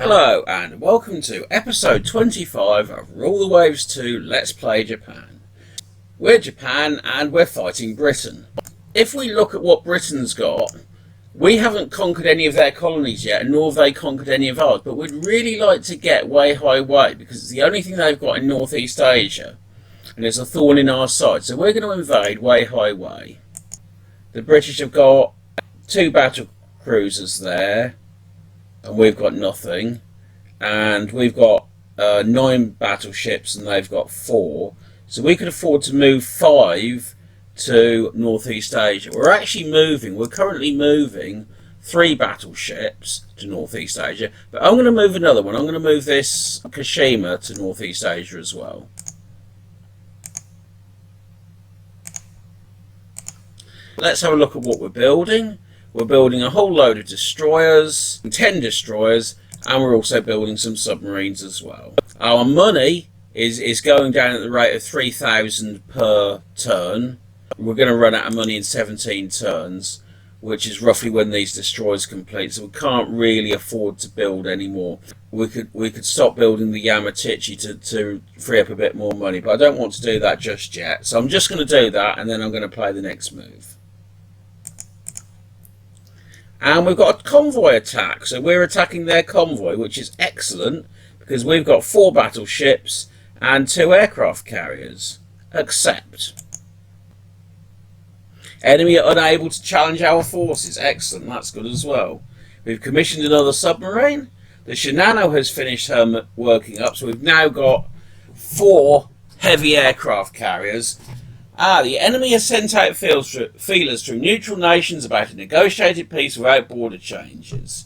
Hello and welcome to episode 25 of Rule the Waves 2 Let's Play Japan. We're Japan and we're fighting Britain. If we look at what Britain's got, we haven't conquered any of their colonies yet, nor have they conquered any of ours, but we'd really like to get Wei Hai Wei because it's the only thing they've got in Northeast Asia and it's a thorn in our side. So we're going to invade Wei Hai Wei. The British have got 2 battle cruisers there, and we've got nothing, and we've got 9 battleships and they've got 4, so we could afford to move 5 to Northeast Asia. We're currently moving 3 battleships to Northeast Asia, but I'm going to move another one. I'm going to move this Kashima to Northeast Asia as well. Let's have a look at what we're building. We're building a whole load of destroyers, 10 destroyers, and we're also building some submarines as well. Our money is going down at the rate of 3,000 per turn. We're going to run out of money in 17 turns, which is roughly when these destroyers complete, so we can't really afford to build any more. We could stop building the Yamatichi to free up a bit more money, but I don't want to do that just yet. So I'm just going to do that, and then I'm going to play the next move. And we've got a convoy attack, so we're attacking their convoy, which is excellent because we've got 4 battleships and 2 aircraft carriers. Accept. Enemy are unable to challenge our forces. Excellent, that's good as well. We've commissioned another submarine. The Shinano has finished her working up, so we've now got 4 heavy aircraft carriers. The enemy has sent out feelers through neutral nations about a negotiated peace without border changes.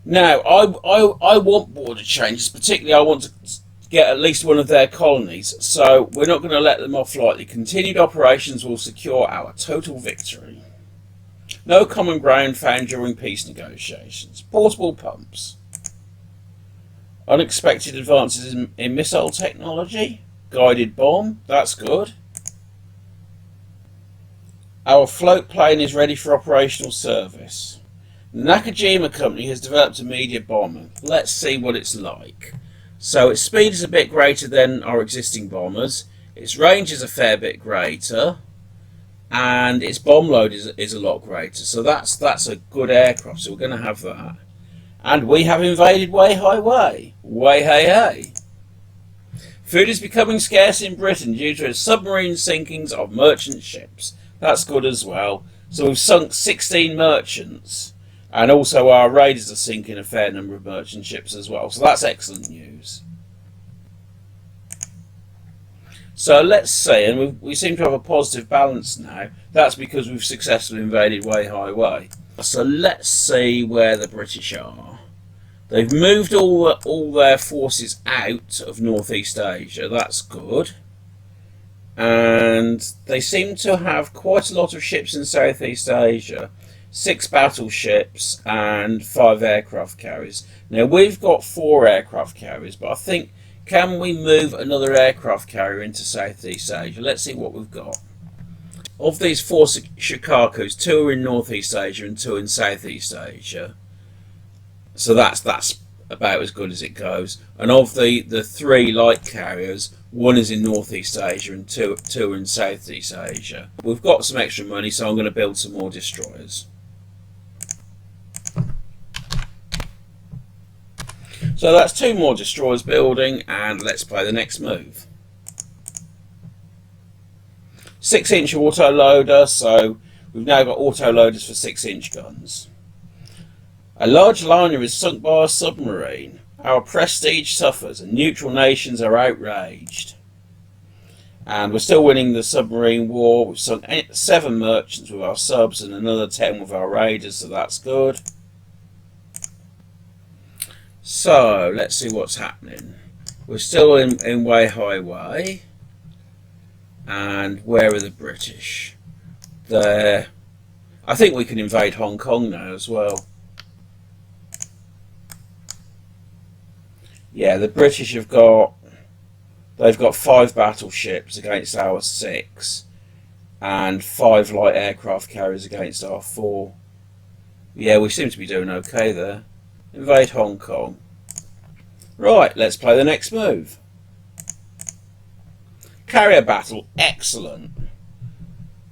Now, I want border changes, particularly I want to get at least one of their colonies, so we're not going to let them off lightly. Continued operations will secure our total victory. No common ground found during peace negotiations. Portable pumps. Unexpected advances in missile technology. Guided bomb, that's good. Our float plane is ready for operational service. The Nakajima company has developed a medium bomber. Let's see what it's like. So its speed is a bit greater than our existing bombers. Its range is a fair bit greater. And its bomb load is a lot greater. So that's a good aircraft, so we're going to have that. And we have invaded Wei Hai Wei. Wei Hai Hai. Food is becoming scarce in Britain due to submarine sinkings of merchant ships. That's good as well. So we've sunk 16 merchants. And also our raiders are sinking a fair number of merchant ships as well. So that's excellent news. So let's see. And we seem to have a positive balance now. That's because we've successfully invaded Wei Hai Wei. So let's see where the British are. They've moved all their forces out of Northeast Asia. That's good. And they seem to have quite a lot of ships in Southeast Asia. 6 battleships and 5 aircraft carriers. Now we've got 4 aircraft carriers, but I think, can we move another aircraft carrier into Southeast Asia? Let's see what we've got. Of these 4 Shikakus, 2 are in Northeast Asia and 2 in Southeast Asia. So that's about as good as it goes. And of the 3 light carriers, 1 is in Northeast Asia and 2 are in Southeast Asia. We've got some extra money, so I'm going to build some more destroyers. So that's 2 more destroyers building, and let's play the next move. 6-inch auto loader, so we've now got auto loaders for 6-inch guns. A large liner is sunk by a submarine. Our prestige suffers and neutral nations are outraged. And we're still winning the submarine war. We've sunk 7 merchants with our subs and another 10 with our raiders, so that's good. So let's see what's happening. We're still in Wei Hai Wei. And where are the British? There. I think we can invade Hong Kong now as well. Yeah, the British they've got 5 battleships against our 6 and 5 light aircraft carriers against our 4. Yeah, we seem to be doing okay there. invade Hong Kong. Right, let's play the next move. Carrier battle, excellent.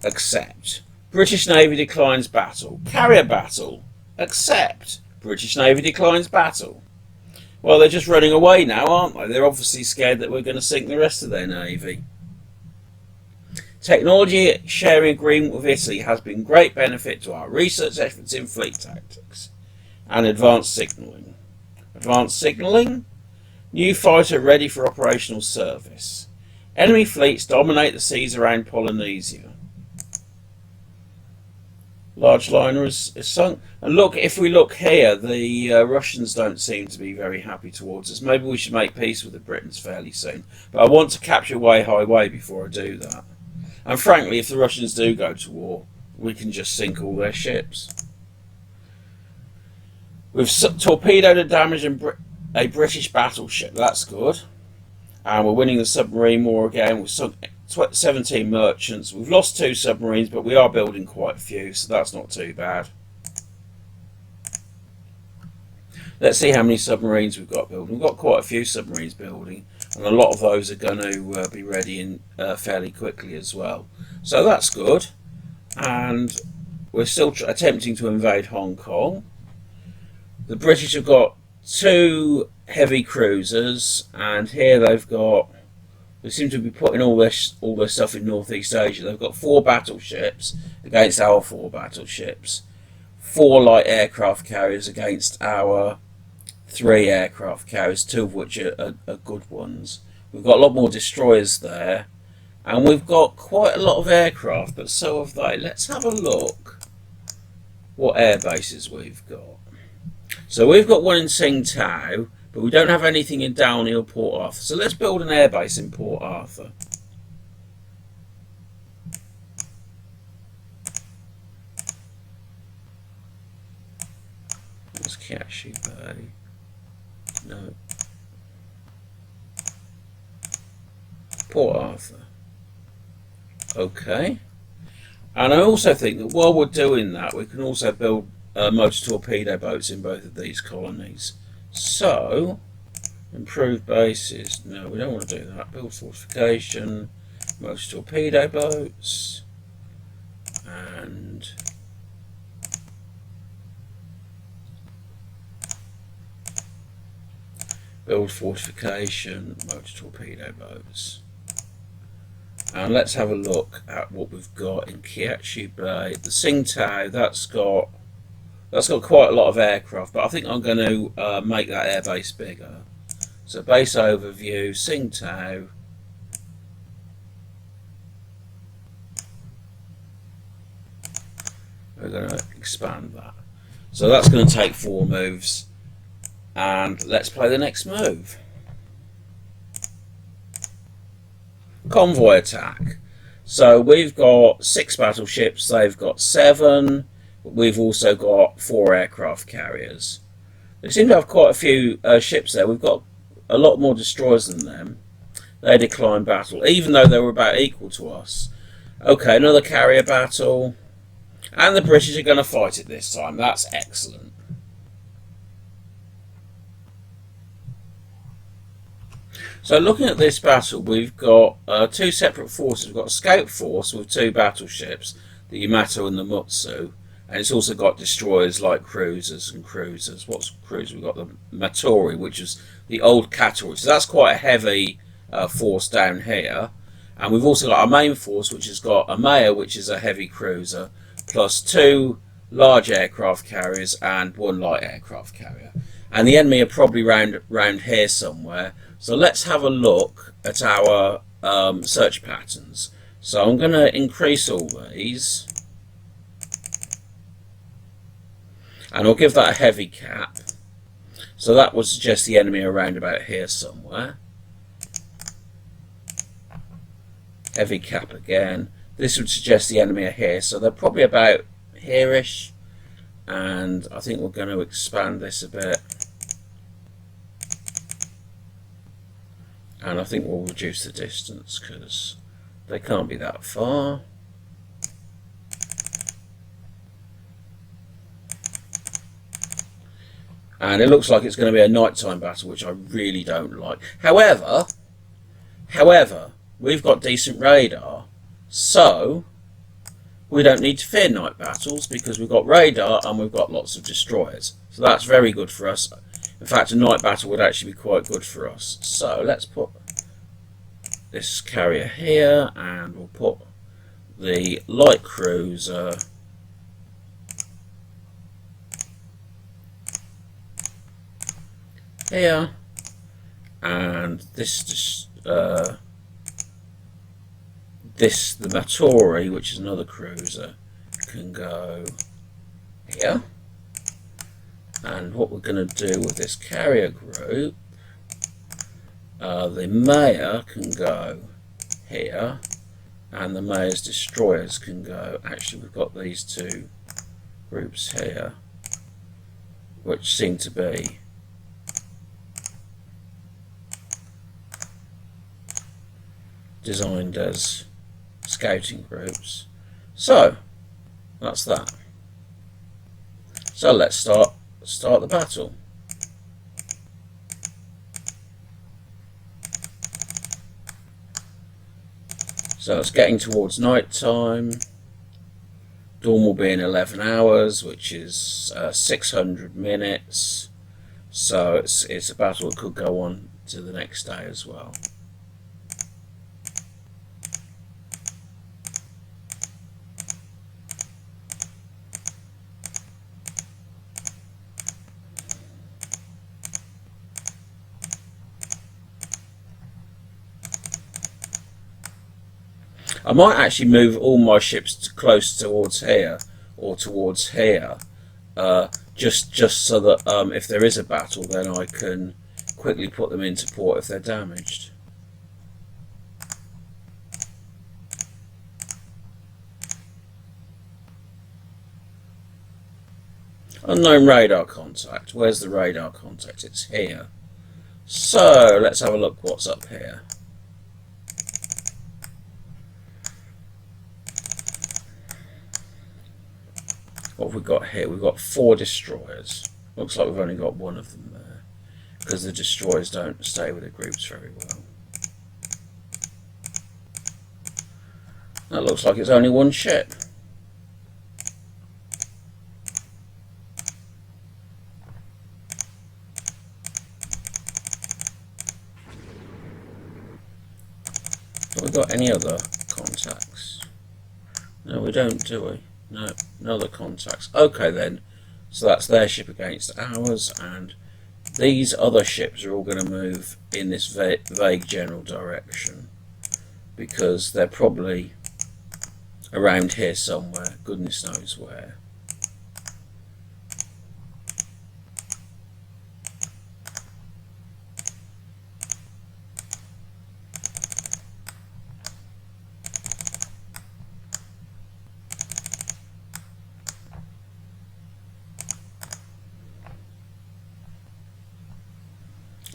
Accept. British Navy declines battle. Carrier battle, accept. British Navy declines battle. Well, they're just running away now, aren't they? They're obviously scared that we're going to sink the rest of their navy. Technology sharing agreement with Italy has been great benefit to our research efforts in fleet tactics and advanced signalling. Advanced signalling? New fighter ready for operational service. Enemy fleets dominate the seas around Polynesia. Large liner is sunk. And look, if we look here, the Russians don't seem to be very happy towards us. Maybe we should make peace with the Britons fairly soon. But I want to capture Weihai Wei before I do that. And frankly, if the Russians do go to war, we can just sink all their ships. We've torpedoed and damaged a British battleship. That's good. And we're winning the submarine war again. We've sunk 17 merchants. We've lost 2 submarines, but we are building quite a few, so that's not too bad. Let's see how many submarines we've got building. We've got quite a few submarines building, and a lot of those are going to be ready in fairly quickly as well. So that's good. And we're still attempting to invade Hong Kong. The British have got 2 heavy cruisers, and here they seem to be putting all their stuff in Northeast Asia. They've got 4 battleships against our 4 battleships, 4 light aircraft carriers against our 3 aircraft carriers, 2 of which are good ones. We've got a lot more destroyers there, and we've got quite a lot of aircraft, but so have they. Let's have a look what air bases we've got. So we've got one in Tsingtao, but we don't have anything in Downey or Port Arthur. So let's build an airbase in Port Arthur. Let's Kiaxi Bay. No. Port Arthur. Okay. And I also think that while we're doing that, we can also build motor torpedo boats in both of these colonies. So, improve bases. No, we don't want to do that. Build fortification, motor torpedo boats, and build fortification, motor torpedo boats. And let's have a look at what we've got in Kiaxi Bay. The Tsingtao, that's got quite a lot of aircraft, but I think I'm going to make that airbase bigger. So base overview, Tsingtao. We're going to expand that. So that's going to take 4 moves. And let's play the next move. Convoy attack. So we've got 6 battleships, they've got 7. We've also got 4 aircraft carriers. They seem to have quite a few ships there. We've got a lot more destroyers than them. They declined battle, even though they were about equal to us. Okay, another carrier battle. And the British are going to fight it this time. That's excellent. So looking at this battle, we've got 2 separate forces. We've got a scout force with 2 battleships, the Yamato and the Mutsu. And it's also got destroyers like cruisers and cruisers. What's cruiser? We've got the Matori, which is the old Katori. So that's quite a heavy force down here. And we've also got our main force, which has got a Maya, which is a heavy cruiser, plus 2 large aircraft carriers and 1 light aircraft carrier. And the enemy are probably round here somewhere. So let's have a look at our search patterns. So I'm going to increase all these. And I'll give that a heavy cap. So that would suggest the enemy around about here somewhere. Heavy cap again. This would suggest the enemy are here. So they're probably about here-ish. And I think we're going to expand this a bit. And I think we'll reduce the distance because they can't be that far. And it looks like it's going to be a nighttime battle, which I really don't like. However, we've got decent radar, so we don't need to fear night battles because we've got radar and we've got lots of destroyers. So that's very good for us. In fact, a night battle would actually be quite good for us. So let's put this carrier here, and we'll put the light cruiser here, and this the Matori, which is another cruiser, can go here. And what we're going to do with this carrier group, the Mayor can go here, and the Mayor's destroyers can go. Actually, we've got these two groups here, which seem to be designed as scouting groups. So that's that. So let's start the battle. So it's getting towards night time. Dawn will be in 11 hours, which is 600 minutes. So it's a battle that could go on to the next day as well. I might actually move all my ships close towards here or towards here, just so that if there is a battle, then I can quickly put them into port if they're damaged. Unknown radar contact. Where's the radar contact? It's here. So let's have a look what's up here. What have we got here? We've got 4 destroyers. Looks like we've only got one of them there, because the destroyers don't stay with the groups very well. That looks like it's only one ship. Have we got any other contacts? No, we don't, do we? No, no other contacts. Okay then, so that's their ship against ours, and these other ships are all going to move in this vague general direction, because they're probably around here somewhere, goodness knows where.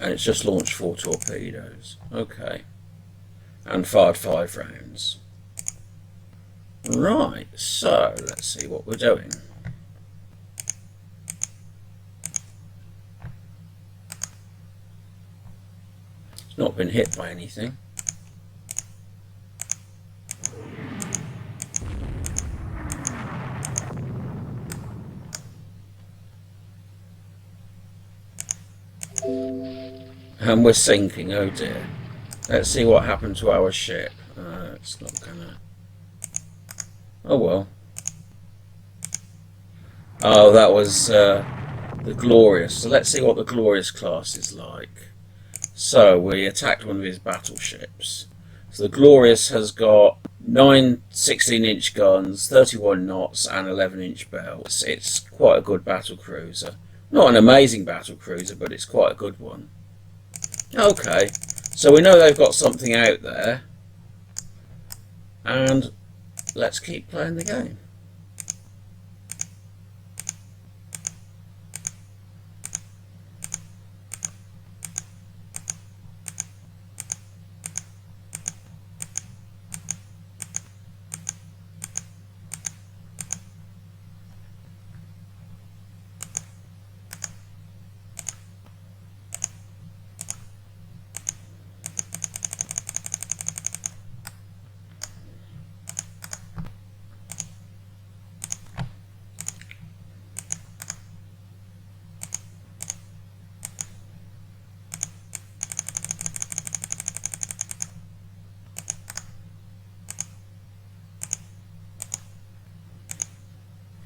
And it's just launched 4 torpedoes. Okay. And fired 5 rounds. Right, so let's see what we're doing. It's not been hit by anything. And we're sinking, oh dear. Let's see what happened to our ship. It's not gonna... Oh well. Oh, that was the Glorious. So let's see what the Glorious class is like. So we attacked one of his battleships. So the Glorious has got 9 16-inch guns, 31 knots and 11-inch bells. It's quite a good battle cruiser. Not an amazing battle cruiser, but it's quite a good one. Okay, so we know they've got something out there, and let's keep playing the game.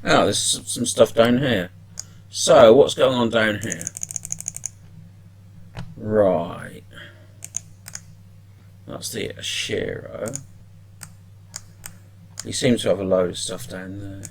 Oh, there's some stuff down here. So, what's going on down here? Right. That's the Ashiro. He seems to have a load of stuff down there.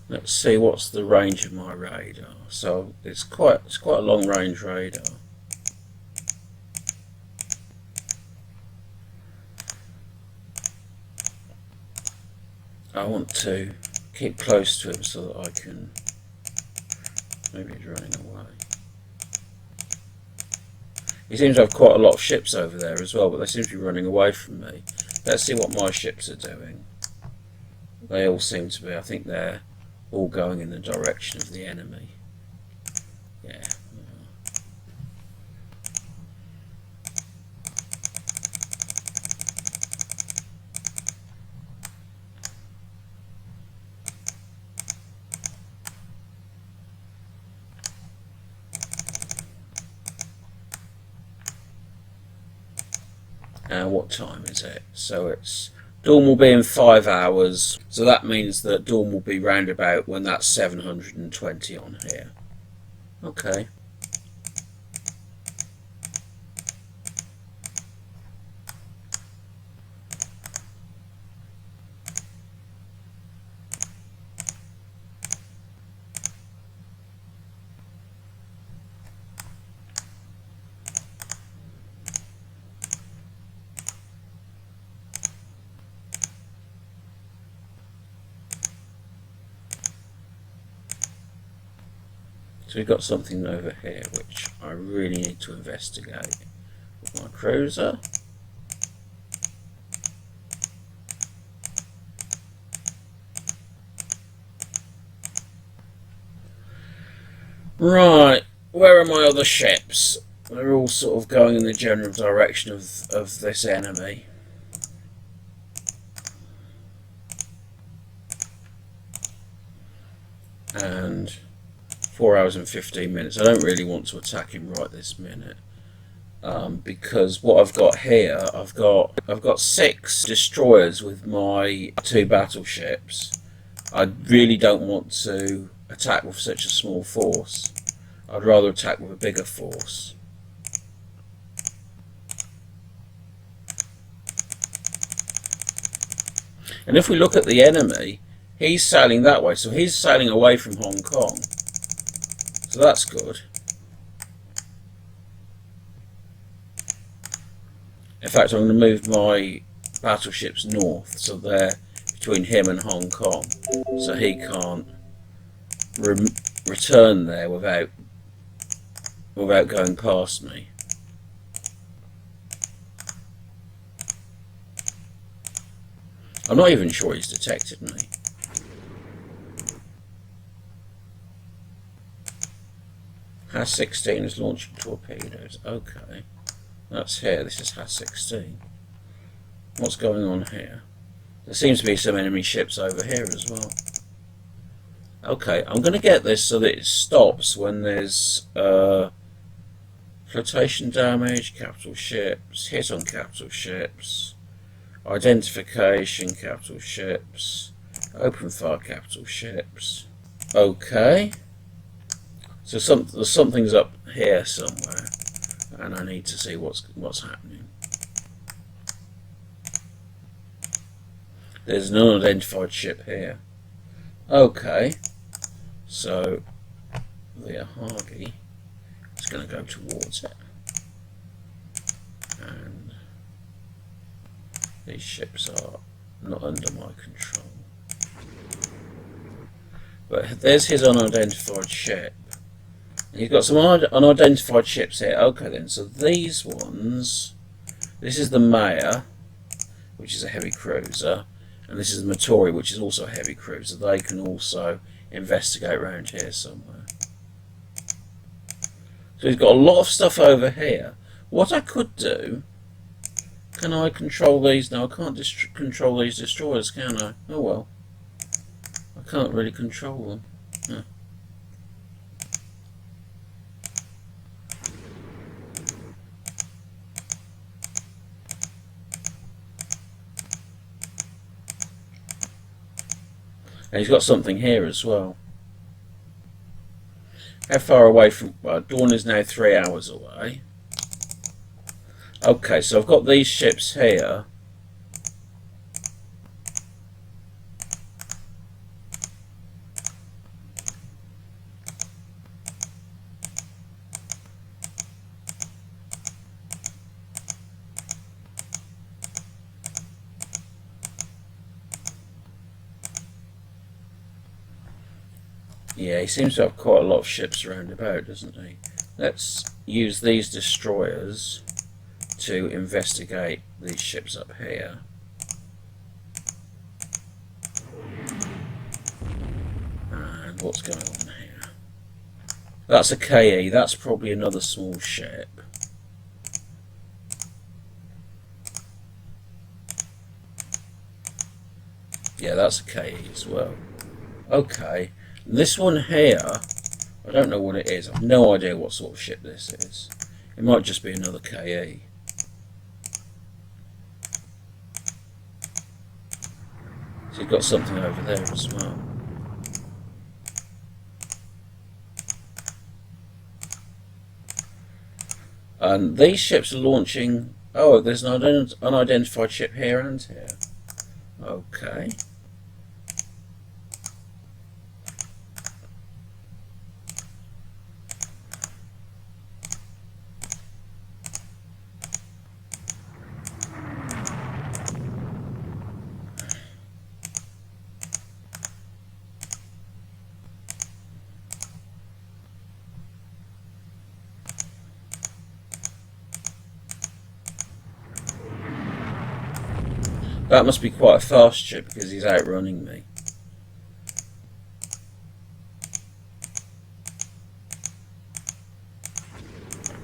Let's see what's the range of my radar. So it's quite a long range radar. I want to keep close to him so that I can. Maybe he's running away. He seems to have quite a lot of ships over there as well, but they seem to be running away from me. Let's see what my ships are doing. They all seem to be. I think they're all going in the direction of the enemy. Yeah. What time is it? So it's dawn will be in 5 hours, so that means that dawn will be round about when that's 720 on here. Okay. So we've got something over here which I really need to investigate with my cruiser. Right, where are my other ships? They're all sort of going in the general direction of this enemy. And 4 hours and 15 minutes. I don't really want to attack him right this minute, because what I've got here, I've got 6 destroyers with my 2 battleships. I really don't want to attack with such a small force. I'd rather attack with a bigger force. And if we look at the enemy, he's sailing that way, so he's sailing away from Hong Kong. So that's good. In fact, I'm going to move my battleships north, so they're between him and Hong Kong, so he can't return there without going past me. I'm not even sure he's detected me. HAS-16 is launching torpedoes. Okay. That's here. This is HAS-16. What's going on here? There seems to be some enemy ships over here as well. Okay, I'm going to get this so that it stops when there's flotation damage, capital ships, hit on capital ships, identification, capital ships, open fire, capital ships. Okay. So something's up here somewhere, and I need to see what's happening. There's an unidentified ship here. Okay, so the Ahagi is going to go towards it, and these ships are not under my control. But there's his unidentified ship. You've got some unidentified ships here. Okay then, so these ones, this is the Maya, which is a heavy cruiser, And this is the Matori, which is also a heavy cruiser. They can also investigate around here somewhere. So he's got a lot of stuff over here. What I could do... Can I control these? No, I can't control these destroyers, can I? Oh well. I can't really control them. Huh. And he's got something here as well. How far away from... Dawn is now 3 hours away. Okay, so I've got these ships here. Yeah, he seems to have quite a lot of ships around about, doesn't he? Let's use these destroyers to investigate these ships up here. And what's going on here? That's a KE, that's probably another small ship. Yeah, that's a KE as well. Okay, this one here, I don't know what it is. I've no idea what sort of ship this is. It might just be another KE. So you've got something over there as well. And these ships are launching... Oh, there's an unidentified ship here and here. Okay. That must be quite a fast ship because he's outrunning me.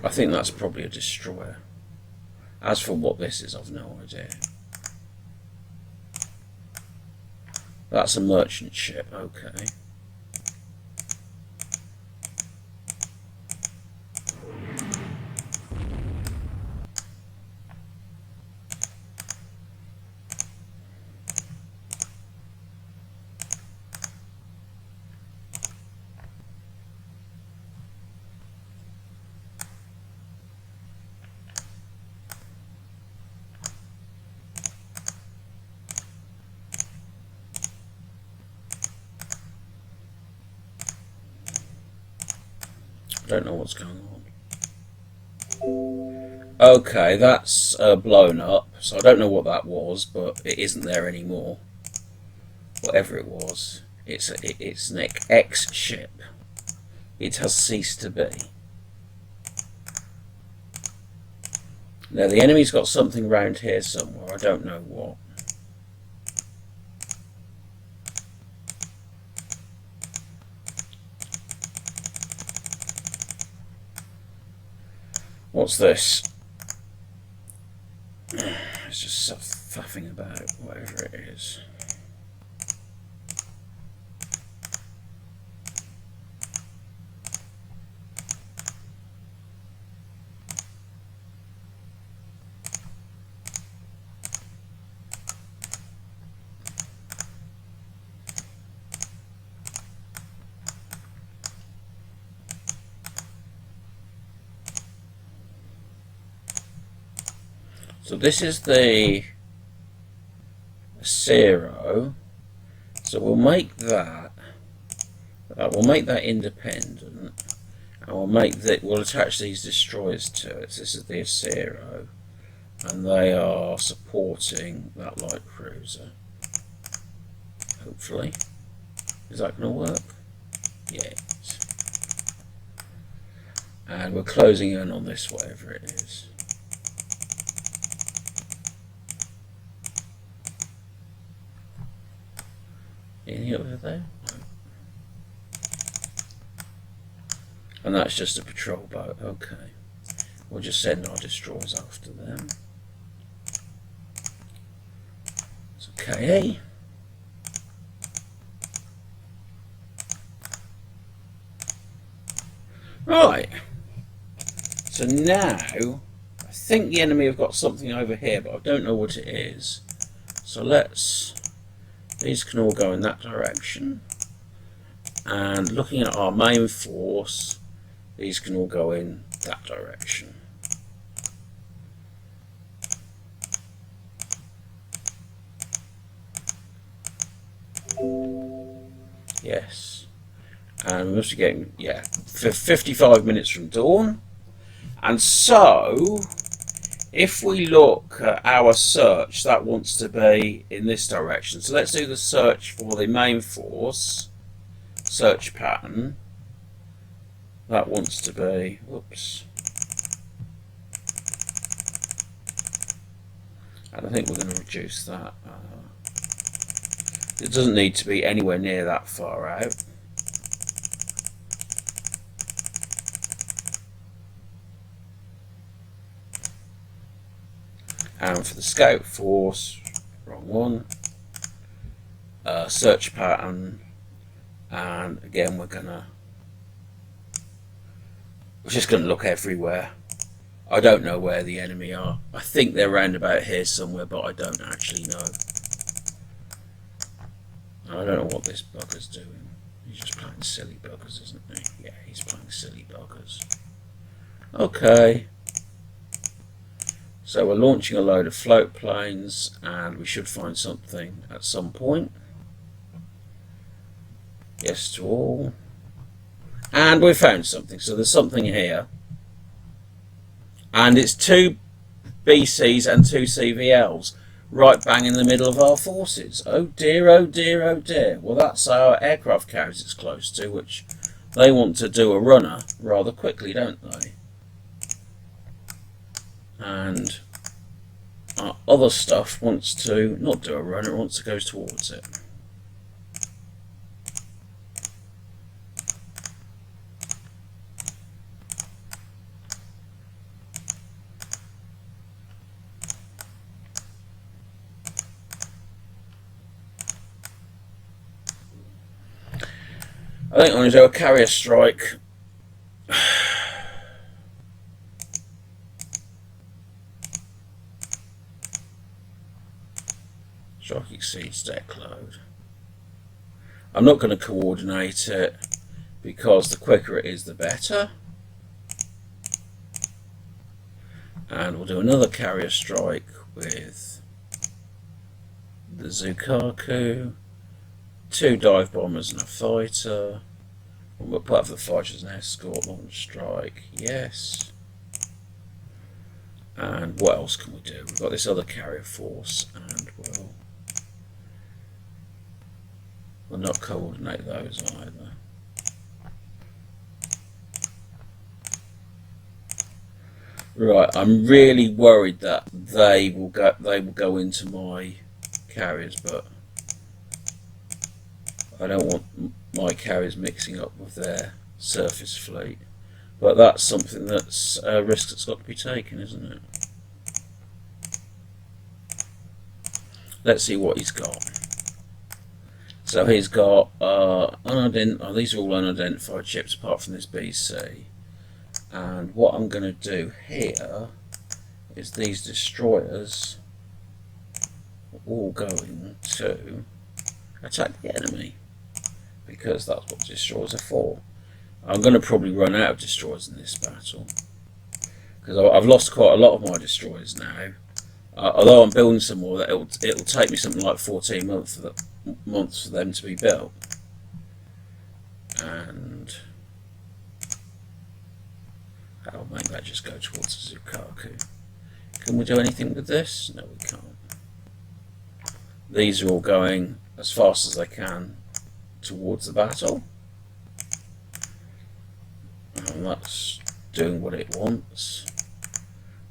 I think that's probably a destroyer. As for what this is, I've no idea. That's a merchant ship, okay. I don't know what's going on. Okay, that's blown up, so I don't know what that was, but it isn't there anymore. Whatever it was, it's an X ship. It has ceased to be. Now the enemy's got something round here somewhere, I don't know what. What's this? It's just faffing about, whatever it is. So this is the Zero. So we'll make that. We'll make that independent, and we'll attach these destroyers to it. This is the Zero, and they are supporting that light cruiser. Hopefully, is that going to work? Yes. And we're closing in on this, whatever it is. Anything over there? And that's just a patrol boat. Okay. We'll just send our destroyers after them. It's okay. Right. So now, I think the enemy have got something over here, but I don't know what it is. So these can all go in that direction. And looking at our main force, these can all go in that direction. Yes. And we must be getting, yeah, 55 minutes from dawn. And so, if we look at our search, that wants to be in this direction. So let's do the search for the main force, search pattern. That wants to be, whoops. And I think we're going to reduce that. It doesn't need to be anywhere near that far out. And for the scout force, wrong one, search pattern, and again we're just gonna look everywhere. I don't know where the enemy are. I think they're around about here somewhere, but I don't actually know. I don't know what this bugger's doing. He's just playing silly buggers, isn't he? Yeah, he's playing silly buggers. Okay. So we're launching a load of float planes, and we should find something at some point. Yes to all. And we found something. So there's something here. And it's 2 BCs and 2 CVLs. Right bang in the middle of our forces. Oh dear, oh dear, oh dear. Well, that's our aircraft carriers it's close to, which they want to do a runner rather quickly, don't they? And our other stuff wants to not do a runner, it wants to go towards it. I think I'm going to do a carrier strike. Strike exceeds deck load. I'm not going to coordinate it because the quicker it is the better. And we'll do another carrier strike with the Zukaku. 2 dive bombers and a fighter. And we'll put up the fighter as an escort, launch strike, yes. And what else can we do? We've got this other carrier force, and we'll not coordinate those either. Right, I'm really worried that they will go into my carriers, but I don't want my carriers mixing up with their surface fleet. But that's something that's a risk that's got to be taken, isn't it? Let's see what he's got. So he's got these are all unidentified ships apart from this BC. And what I'm going to do here is these destroyers are all going to attack the enemy, because that's what destroyers are for. I'm going to probably run out of destroyers in this battle, because I've lost quite a lot of my destroyers now. Although I'm building some more, that it'll take me something like 14 months for them to be built. And I'll make that just go towards the Zukaku. Can we do anything with this? No, we can't. These are all going as fast as they can towards the battle. And that's doing what it wants.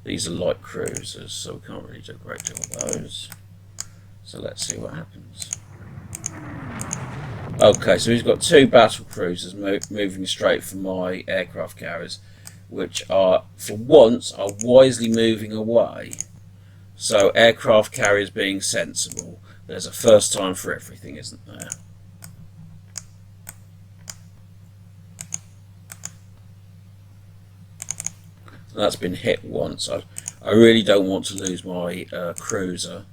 These are light cruisers, so we can't really do a great deal of those. So let's see what happens. Okay, so he's got 2 battle cruisers moving straight for my aircraft carriers, which are, for once, are wisely moving away. So aircraft carriers being sensible. There's a first time for everything, isn't there? That's been hit once. I really don't want to lose my cruiser.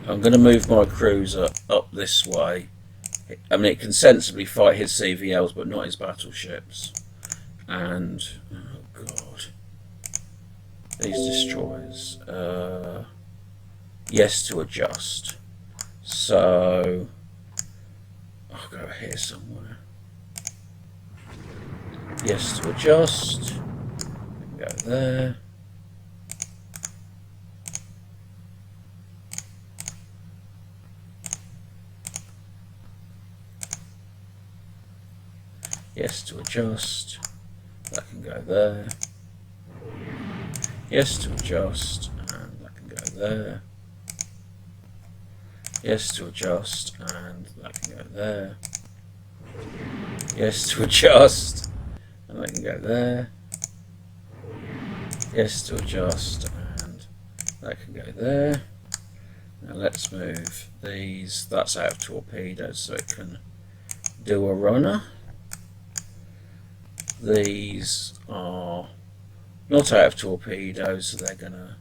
I'm going to move my cruiser up this way. I mean, it can sensibly fight his CVLs, but not his battleships. And, oh god, these destroyers. Yes to adjust. So, I'll go here somewhere. Yes to adjust. Go there. Yes to adjust. That can go there. Yes to adjust, and that can go there. Yes to adjust, and that can go there. Yes to adjust, and that can go there. Yes to adjust, and that can go there. Now let's move these. That's out of torpedoes, so it can do a runner. These are not out of torpedoes, so they're going to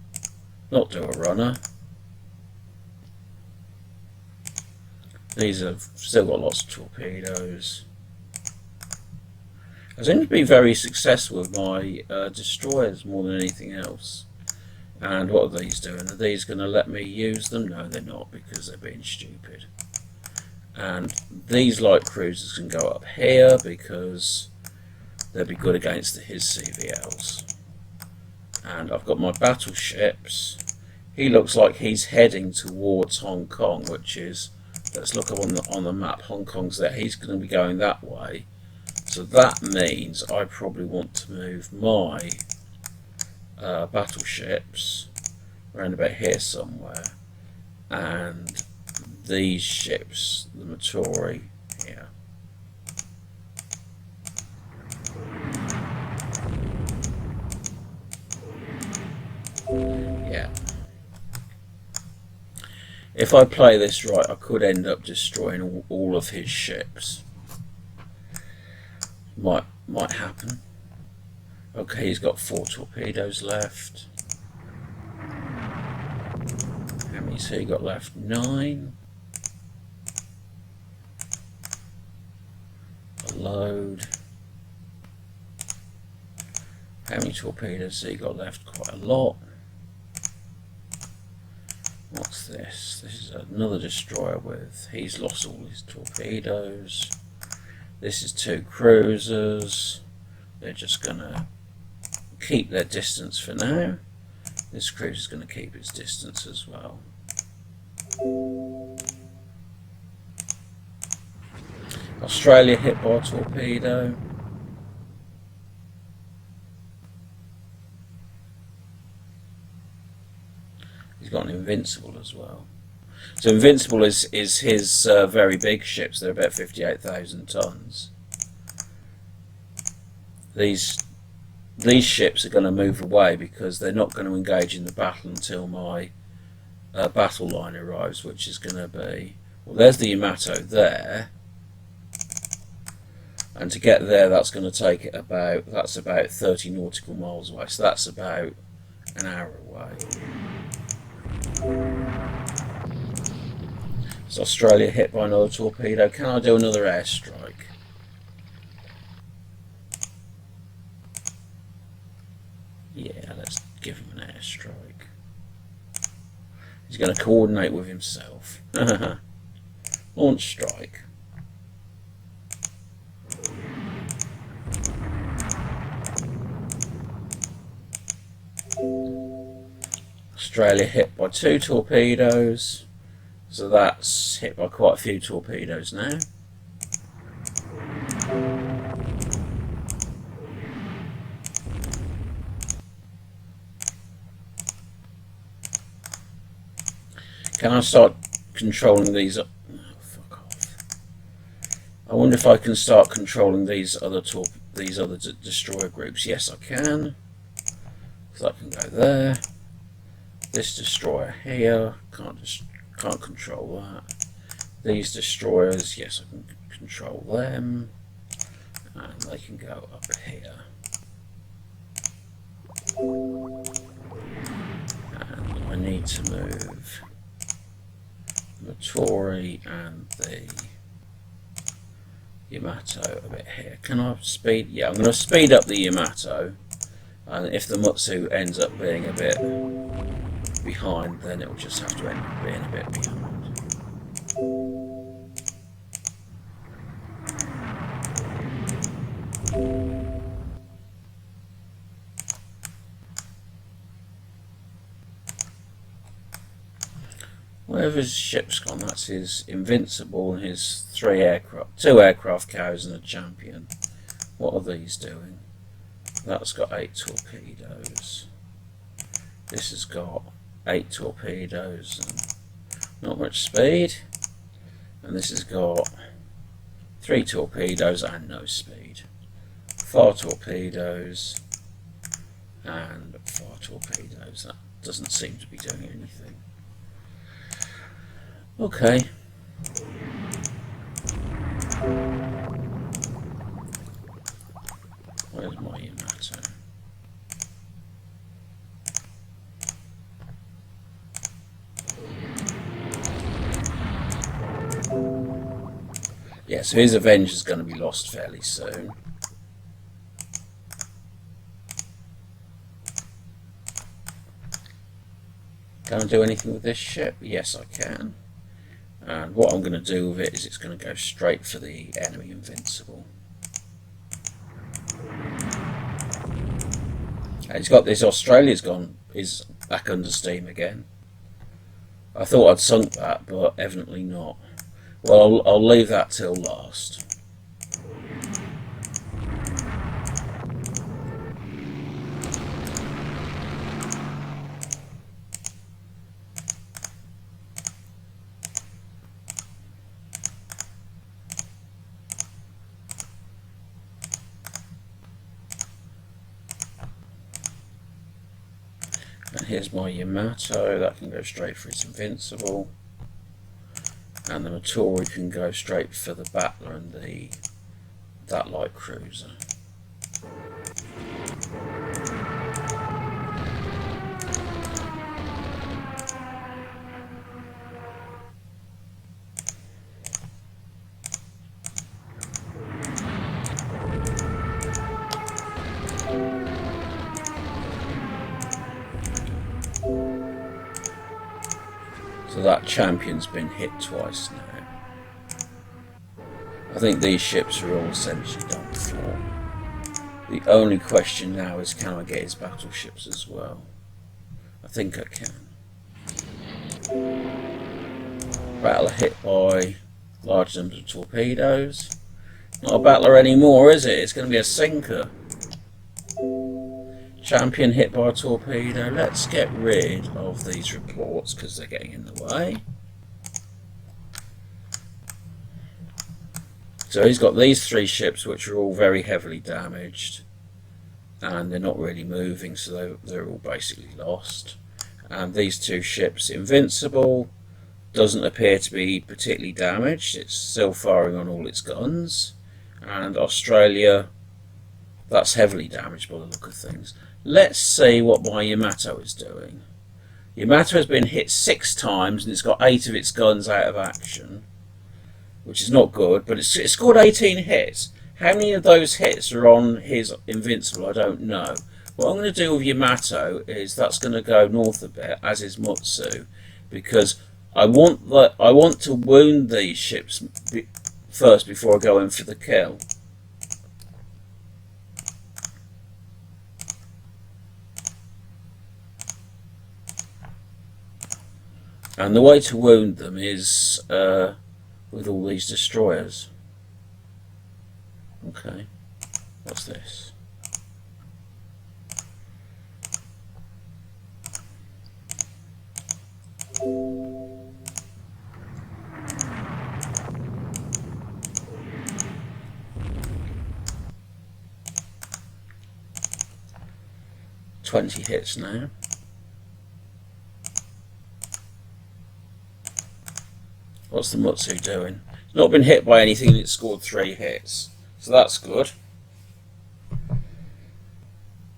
not do a runner. These have still got lots of torpedoes. I seem to be very successful with my destroyers more than anything else. And what are these doing? Are these going to let me use them? No, they're not, because they're being stupid. And these light cruisers can go up here because they'll be good against his CVLs. And I've got my battleships. He looks like he's heading towards Hong Kong, which is, let's look up on the map. Hong Kong's there. He's going to be going that way. So that means I probably want to move my battleships around about here somewhere. And these ships, the Mattori, here. Yeah. If I play this right, I could end up destroying all of his ships. Might happen. Okay, he's got 4 torpedoes left. How many's he got left? 9. A load. How many torpedoes has he got left? Quite a lot. What's this? This is another destroyer with, he's lost all his torpedoes. This is 2 cruisers. They're just going to keep their distance for now. This cruiser's going to keep its distance as well. Australia hit by a torpedo. He's got an Invincible as well. So Invincible is his very big ships. They're about 58,000 tons. These ships are going to move away because they're not going to engage in the battle until my battle line arrives, which is going to be, well, there's the Yamato there, and to get there that's going to take it about 30 nautical miles away, so that's about an hour away. Is Australia hit by another torpedo? Can I do another airstrike? Yeah, let's give him an airstrike. He's going to coordinate with himself. Launch strike. Australia hit by 2 torpedoes. So that's hit by quite a few torpedoes now. Can I start controlling these? Oh, fuck off. I wonder if I can start controlling these other destroyer groups. Yes, I can. So I can go there. This destroyer here, can't control that. These destroyers, yes, I can control them, and they can go up here. And I need to move Motori and the Yamato a bit here. Can I speed? Yeah, I'm going to speed up the Yamato, and if the Mutsu ends up being a bit behind, then it will just have to end up being a bit behind. Wherever his ship's gone, that's his Invincible and his 2 aircraft carriers and a champion. What are these doing? That's got 8 torpedoes. This has got 8 torpedoes and not much speed. And this has got 3 torpedoes and no speed. 4 torpedoes and 4 torpedoes. That doesn't seem to be doing anything. Okay. Where's my Yamato? Yeah, so his Avenger's going to be lost fairly soon. Can I do anything with this ship? Yes, I can. And what I'm going to do with it is it's going to go straight for the enemy Invincible. And it's got this is back under steam again. I thought I'd sunk that, but evidently not. Well, I'll leave that till last. And here's my Yamato, that can go straight for its Invincible. And the Motori can go straight for the Battler and that light cruiser. So that champion's been hit twice now. I think these ships are all essentially done for. The only question now is, can I get his battleships as well? I think I can. Battler hit by large numbers of torpedoes. Not a battler anymore, is it? It's going to be a sinker. Champion hit by a torpedo. Let's get rid of these reports because they're getting in the way. So he's got these 3 ships which are all very heavily damaged and they're not really moving, so they're all basically lost. And these 2 ships, Invincible, doesn't appear to be particularly damaged. It's still firing on all its guns. And Australia, that's heavily damaged by the look of things. Let's see what my Yamato is doing. Yamato has been hit 6 times and it's got 8 of its guns out of action, which is not good, but it's scored 18 hits. How many of those hits are on his Invincible? I don't know. What I'm going to do with Yamato is that's going to go north a bit, as is Mutsu, because I want to wound these ships first before I go in for the kill. And the way to wound them is with all these destroyers. Okay, what's this? 20 hits now. What's the Mutsu doing? It's not been hit by anything, and it's scored 3 hits. So that's good.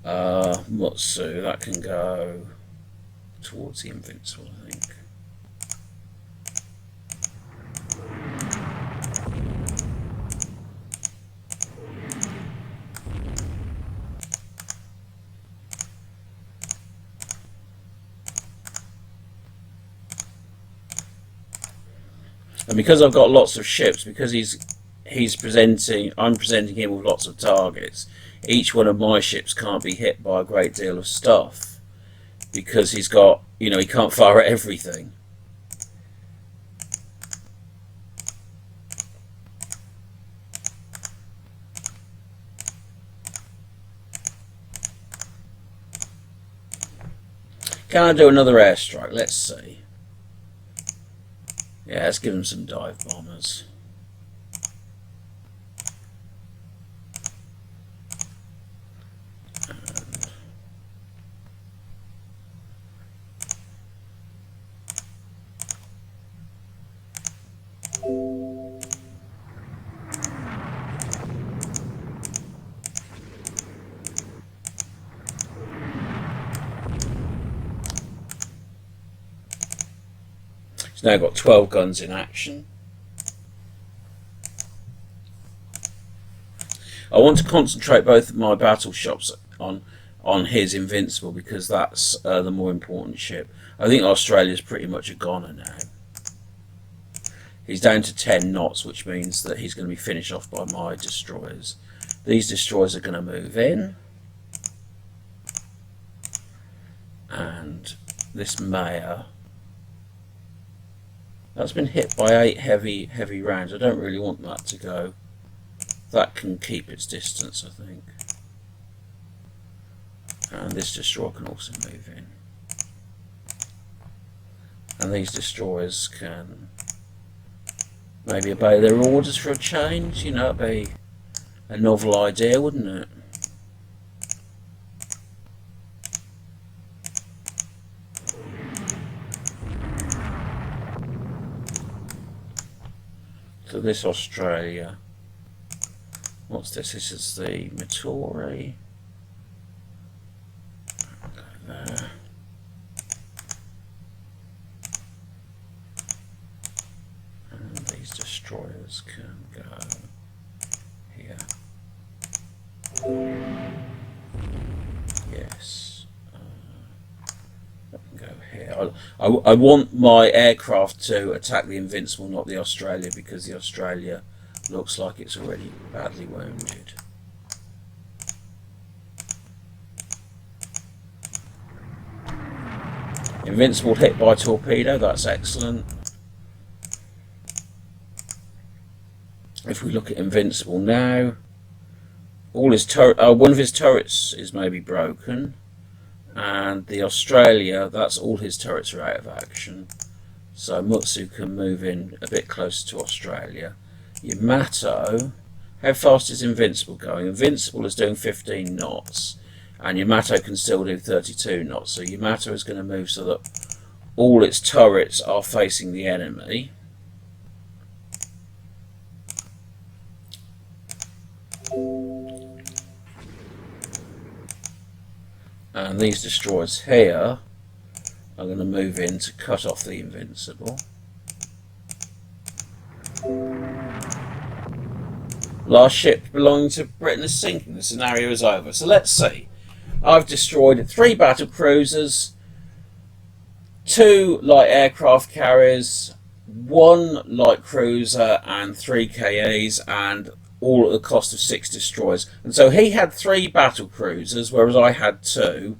Mutsu, that can go towards the Invincible, I think. And because I've got lots of ships, because I'm presenting him with lots of targets, each one of my ships can't be hit by a great deal of stuff, because he's got, he can't fire at everything. Can I do another airstrike? Let's see. Yeah, let's give him some dive bombers. He's now got 12 guns in action. I want to concentrate both of my battle shops on his Invincible, because that's the more important ship. I think Australia's pretty much a goner now. He's down to 10 knots, which means that he's going to be finished off by my destroyers. These destroyers are going to move in. And this Mayor, that's been hit by 8 heavy rounds. I don't really want that to go. That can keep its distance, I think. And this destroyer can also move in. And these destroyers can maybe obey their orders for a change. It'd be a novel idea, wouldn't it? So this Australia, what's this? This is the Mittori. Go there. And these destroyers can go here. Yes. That can go here. I want my aircraft to attack the Invincible, not the Australia, because the Australia looks like it's already badly wounded. Invincible hit by torpedo, that's excellent. If we look at Invincible now, all his one of his turrets is maybe broken, and the Australia, that's all his turrets are out of action. So Mutsu can move in a bit closer to Australia. Yamato, how fast is Invincible going? Invincible is doing 15 knots, and Yamato can still do 32 knots. So Yamato is going to move so that all its turrets are facing the enemy. And these destroyers here are going to move in to cut off the Invincible. Last ship belonging to Britain is sinking. The scenario is over. So let's see. I've destroyed 3 battle cruisers, 2 light aircraft carriers, 1 light cruiser and 3 KAs, and all at the cost of 6 destroyers. And so he had 3 battle cruisers, whereas I had 2.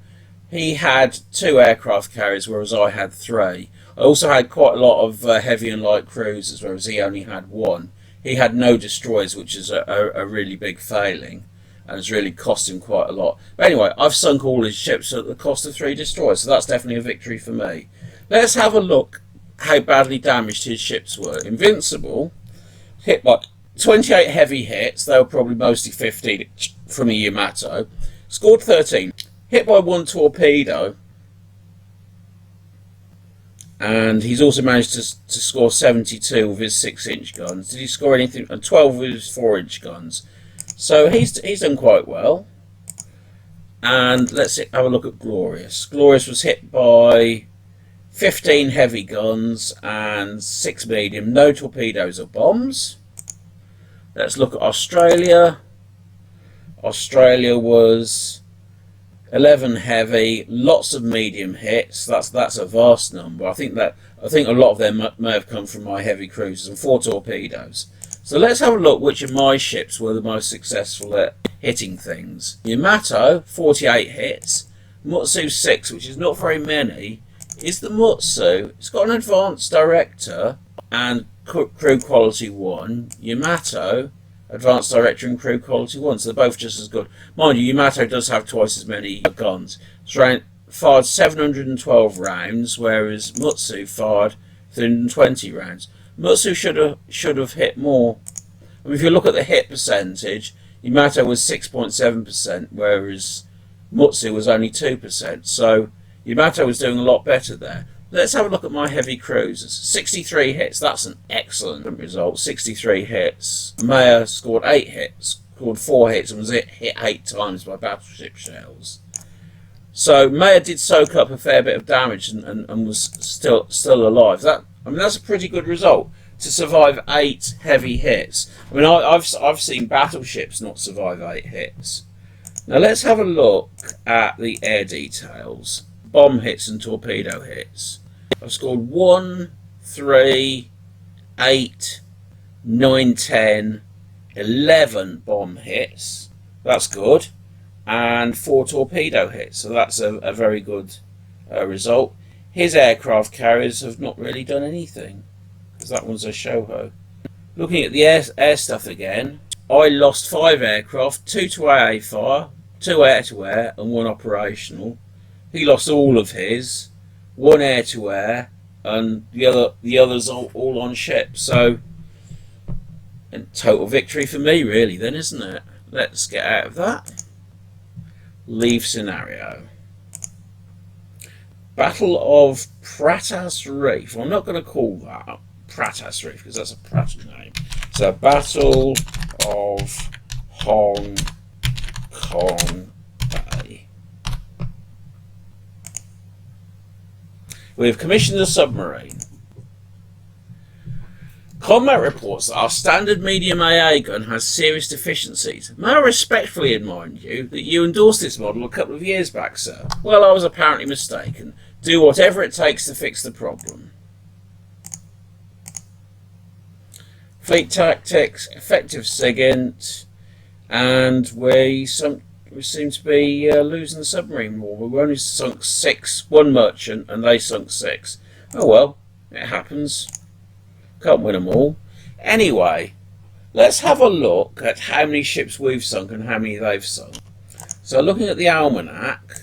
He had 2 aircraft carriers, whereas I had 3. I also had quite a lot of heavy and light cruisers, whereas he only had 1. He had no destroyers, which is a really big failing, and has really cost him quite a lot. But anyway, I've sunk all his ships at the cost of 3 destroyers, so that's definitely a victory for me. Let's have a look how badly damaged his ships were. Invincible, hit by 28 heavy hits. They were probably mostly 15 from a Yamato. Scored 13. hit by one torpedo, and he's also managed to score 72 with his 6-inch guns. Did he score anything? 12 with his 4-inch guns. So he's done quite well. And let's have a look at Glorious. Glorious was hit by 15 heavy guns and 6 medium. No torpedoes or bombs. Let's look at Australia. Australia was 11 heavy, lots of medium hits. That's a vast number. I think a lot of them may have come from my heavy cruisers, and 4 torpedoes. So let's have a look which of my ships were the most successful at hitting things. Yamato, 48 hits. Mutsu 6, which is not very many, is the Mutsu. It's got an advanced director and crew quality 1. Yamato, advanced director and crew quality 1, so they're both just as good. Mind you, Yamato does have twice as many guns. It's fired 712 rounds, whereas Mutsu fired 320 rounds. Mutsu should have hit more. I mean, if you look at the hit percentage, Yamato was 6.7%, whereas Mutsu was only 2%. So Yamato was doing a lot better there. Let's have a look at my heavy cruisers. 63 hits, that's an excellent result. 63 hits. Maya scored 8 hits, scored 4 hits, and was hit 8 times by battleship shells. So Maya did soak up a fair bit of damage and was still alive. That's a pretty good result to survive 8 heavy hits. I mean, I've seen battleships not survive 8 hits. Now let's have a look at the air details. Bomb hits and torpedo hits. I've scored 1, 3, 8, 9, 10, 11 bomb hits. That's good. And 4 torpedo hits. So that's a very good result. His aircraft carriers have not really done anything, because that one's a Shoho. Looking at the air stuff again, I lost 5 aircraft, 2 to AA fire, 2 air-to-air, and 1 operational. He lost all of his, 1 air-to-air, and the others all on ships. So, a total victory for me, really, then, isn't it? Let's get out of that. Leave scenario. Battle of Pratas Reef. I'm not going to call that Pratas Reef because that's a Pratt name. So Battle of Hong Kong Bay. We have commissioned a submarine. Combat reports that our standard medium AA gun has serious deficiencies. May I respectfully remind you that you endorsed this model a couple of years back, sir? Well, I was apparently mistaken. Do whatever it takes to fix the problem. Fleet tactics, effective SIGINT, and we seem to be losing the submarine war. We only sunk 6, 1 merchant, and they sunk 6. Oh well, it happens. Can't win them all. Anyway, let's have a look at how many ships we've sunk and how many they've sunk. So looking at the almanac,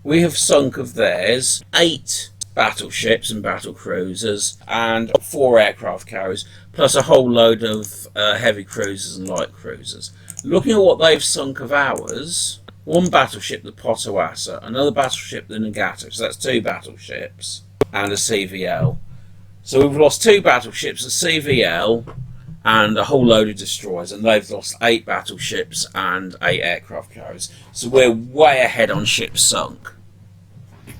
we have sunk of theirs 8 battleships and battle cruisers and 4 aircraft carriers, plus a whole load of heavy cruisers and light cruisers. Looking at what they've sunk of ours, 1 battleship, the Potawatomi, another battleship, the Nagato, so that's 2 battleships, and a CVL. So we've lost 2 battleships, a CVL, and a whole load of destroyers, and they've lost 8 battleships and 8 aircraft carriers. So we're way ahead on ships sunk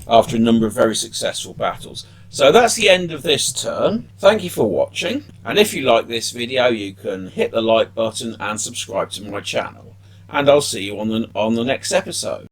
after a number of very successful battles. So that's the end of this turn. Thank you for watching, and if you like this video you can hit the like button and subscribe to my channel, and I'll see you on the next episode.